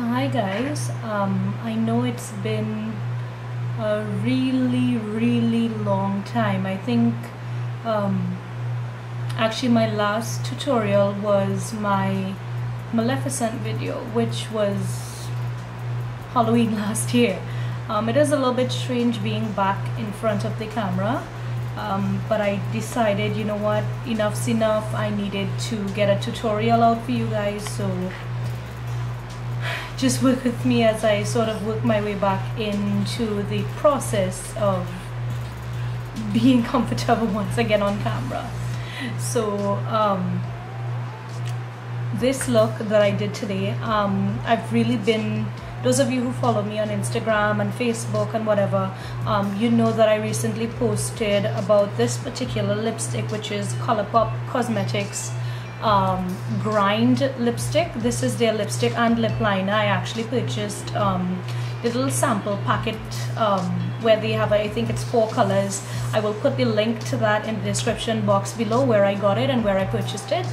Hi guys, I know it's been a really long time. I think actually my last tutorial was my Maleficent video, which was Halloween last year. It is a little bit strange being back in front of the camera, but I decided, you know what, enough's enough. I needed to get a tutorial out for you guys, so just work with me as I sort of work my way back into the process of being comfortable once again on camera. So this look that I did today, I've really been, those of you who follow me on Instagram and Facebook and whatever, you know that I recently posted about this particular lipstick, which is Colorpop Cosmetics grind lipstick. This is their lipstick and lip liner. I actually purchased the little sample packet where they have, I think it's 4 colors. I will put the link to that in the description box below, where I got it and where I purchased it,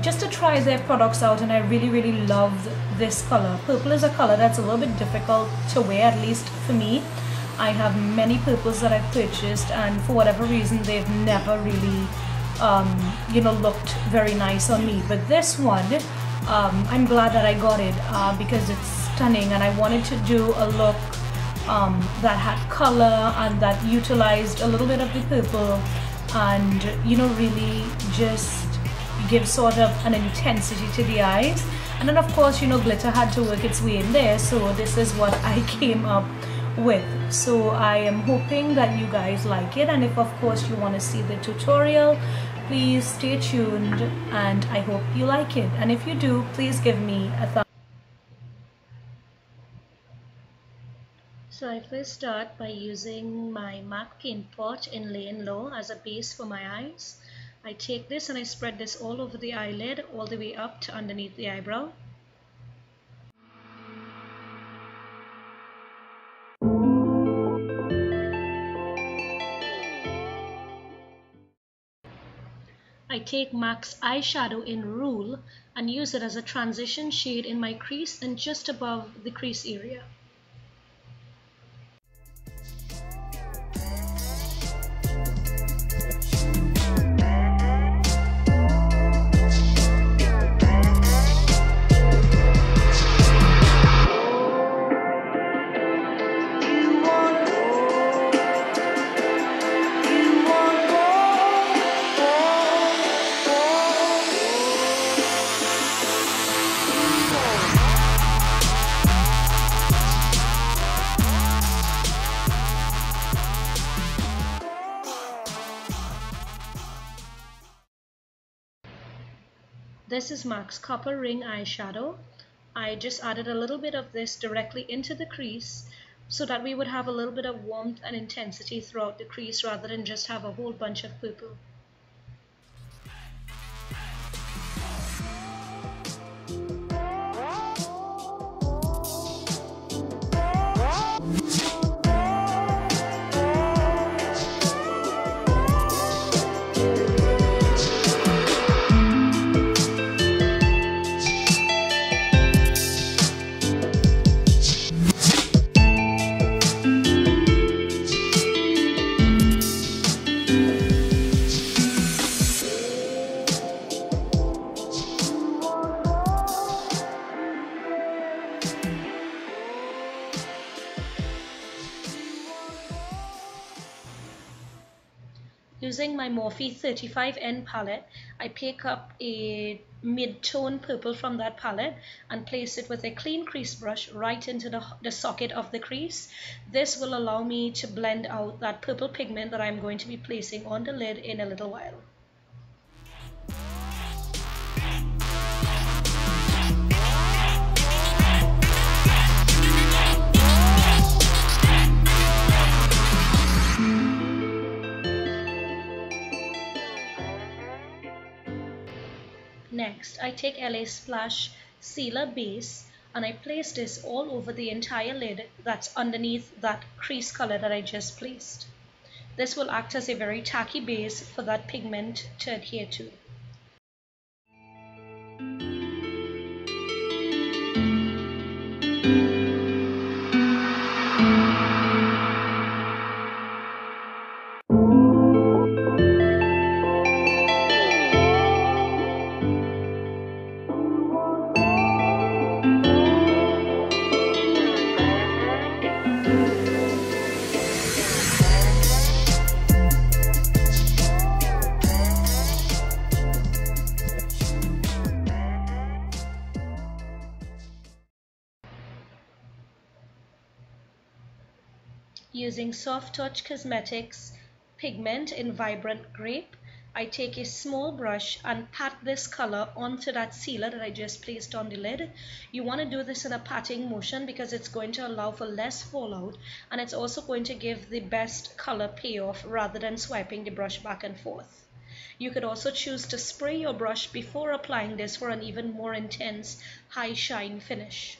just to try their products out. And I really loved this color. Purple is a color that's a little bit difficult to wear, at least for me. I have many purples that I've purchased, and for whatever reason they've never really you know, looked very nice on me. But this one, I'm glad that I got it because it's stunning, and I wanted to do a look that had color and that utilized a little bit of the purple, and you know, really just give sort of an intensity to the eyes. And then of course, you know, glitter had to work its way in there, so this is what I came up with. So I am hoping that you guys like it, and if of course you want to see the tutorial, please stay tuned, and I hope you like it. And if you do, please give me a thumbs up. So I first start by using my MAC paint pot in Laying Low as a base for my eyes. I take this and I spread this all over the eyelid, all the way up to underneath the eyebrow. I take MAC's eyeshadow in Rule and use it as a transition shade in my crease and just above the crease area. This is MAC's Copper Ring eyeshadow. I just added a little bit of this directly into the crease so that we would have a little bit of warmth and intensity throughout the crease rather than just have a whole bunch of purple. Using my Morphe 35N palette, I pick up a mid-tone purple from that palette and place it with a clean crease brush right into the socket of the crease. This will allow me to blend out that purple pigment that I'm going to be placing on the lid in a little while. Next, I take LA Splash Sealer Base and I place this all over the entire lid that's underneath that crease color that I just placed. This will act as a very tacky base for that pigment to adhere to. Using Soft Touch Cosmetics pigment in Vibrant Grape, I take a small brush and pat this color onto that sealer that I just placed on the lid. You want to do this in a patting motion because it's going to allow for less fallout, and it's also going to give the best color payoff rather than swiping the brush back and forth. You could also choose to spray your brush before applying this for an even more intense high shine finish.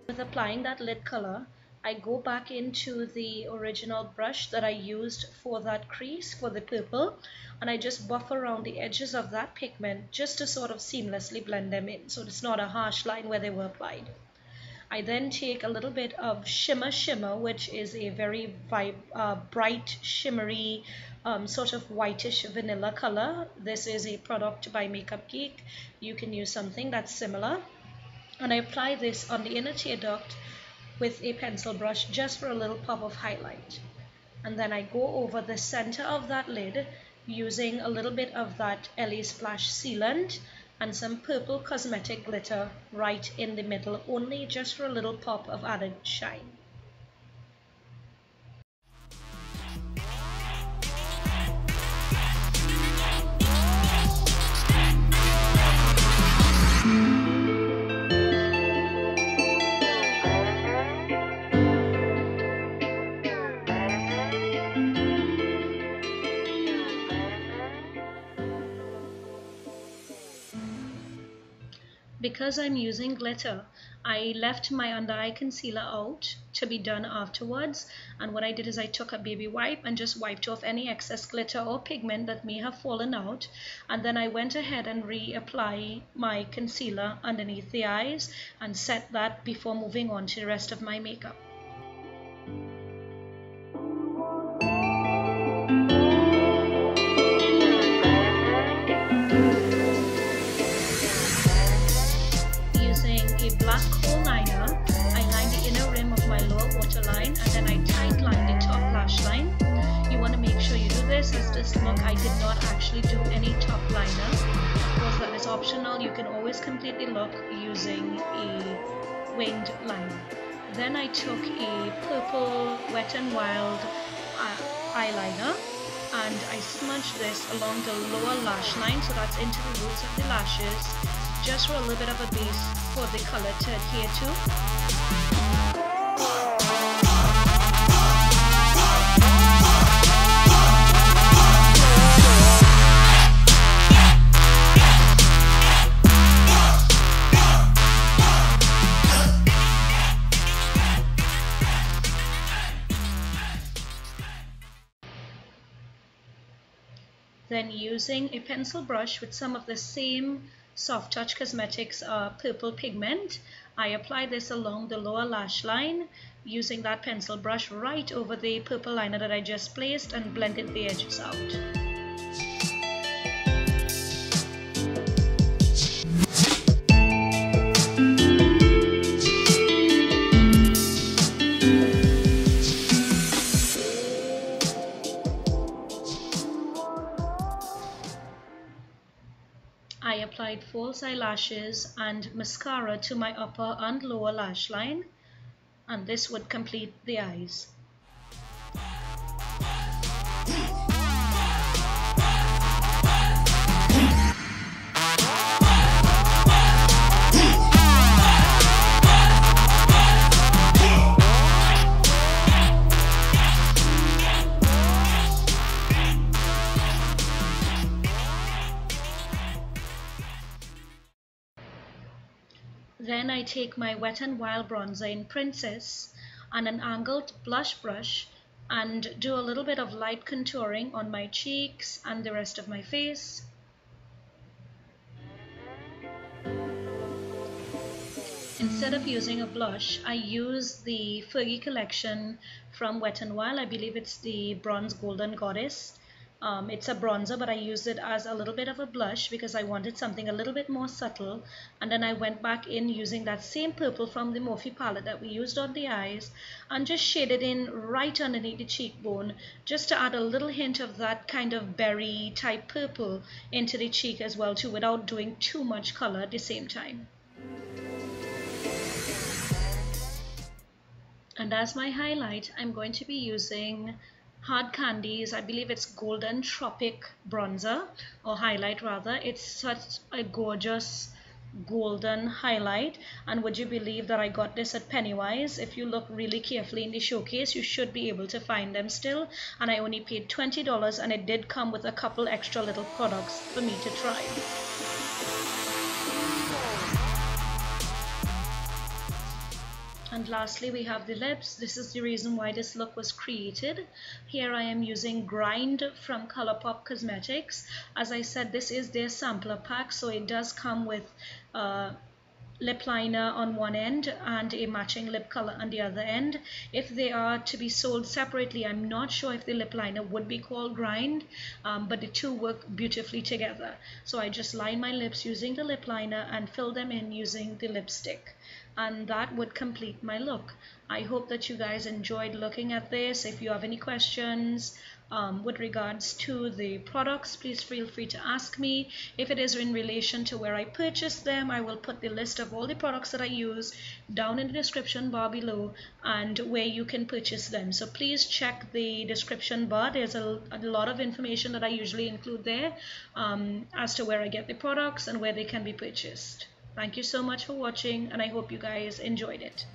With applying that lid color, I go back into the original brush that I used for that crease, for the purple, and I just buff around the edges of that pigment just to sort of seamlessly blend them in so it's not a harsh line where they were applied. I then take a little bit of Shimmer, which is a very bright, shimmery, sort of whitish vanilla color. This is a product by Makeup Geek. You can use something that's similar. And I apply this on the inner tear duct with a pencil brush just for a little pop of highlight. And then I go over the center of that lid using a little bit of that LA Splash sealant and some purple cosmetic glitter right in the middle, only just for a little pop of added shine. Because I'm using glitter, I left my under eye concealer out to be done afterwards, and what I did is I took a baby wipe and just wiped off any excess glitter or pigment that may have fallen out, and then I went ahead and reapply my concealer underneath the eyes and set that before moving on to the rest of my makeup. Black kohl liner, I line the inner rim of my lower waterline and then I tight line the top lash line. You want to make sure you do this, as this look I did not actually do any top liner. Of course that is optional, you can always complete the look using a winged liner. Then I took a purple Wet n Wild eyeliner and I smudged this along the lower lash line, so that's into the roots of the lashes, just for a little bit of a base for the color to adhere to. Then using a pencil brush with some of the same Soft Touch Cosmetics purple pigment, I apply this along the lower lash line using that pencil brush right over the purple liner that I just placed and blended the edges out. I applied false eyelashes and mascara to my upper and lower lash line, and this would complete the eyes. Then I take my Wet n Wild bronzer in Princess and an angled blush brush and do a little bit of light contouring on my cheeks and the rest of my face. Instead of using a blush, I use the Fergie collection from Wet n Wild. I believe it's the Bronze Golden Goddess. It's a bronzer, but I used it as a little bit of a blush because I wanted something a little bit more subtle. And then I went back in using that same purple from the Morphe palette that we used on the eyes and just shaded in right underneath the cheekbone, just to add a little hint of that kind of berry type purple into the cheek as well too, without doing too much color at the same time. And as my highlight, I'm going to be using Hard Candy's, I believe it's Golden Tropic bronzer, or highlight rather. It's such a gorgeous golden highlight, and would you believe that I got this at Pennywise? If you look really carefully in the showcase, you should be able to find them still, and I only paid $20, and it did come with a couple extra little products for me to try. And lastly, we have the lips. This is the reason why this look was created. Here I am using Grind from Colorpop Cosmetics. As I said, this is their sampler pack, so it does come with lip liner on one end and a matching lip color on the other end. If they are to be sold separately, I'm not sure if the lip liner would be called Grind, but the two work beautifully together. So I just line my lips using the lip liner and fill them in using the lipstick, and that would complete my look. I hope that you guys enjoyed looking at this. If you have any questions with regards to the products, please feel free to ask me. If it is in relation to where I purchased them, I will put the list of all the products that I use down in the description bar below and where you can purchase them. So please check the description bar. There's a lot of information that I usually include there as to where I get the products and where they can be purchased. Thank you so much for watching, and I hope you guys enjoyed it.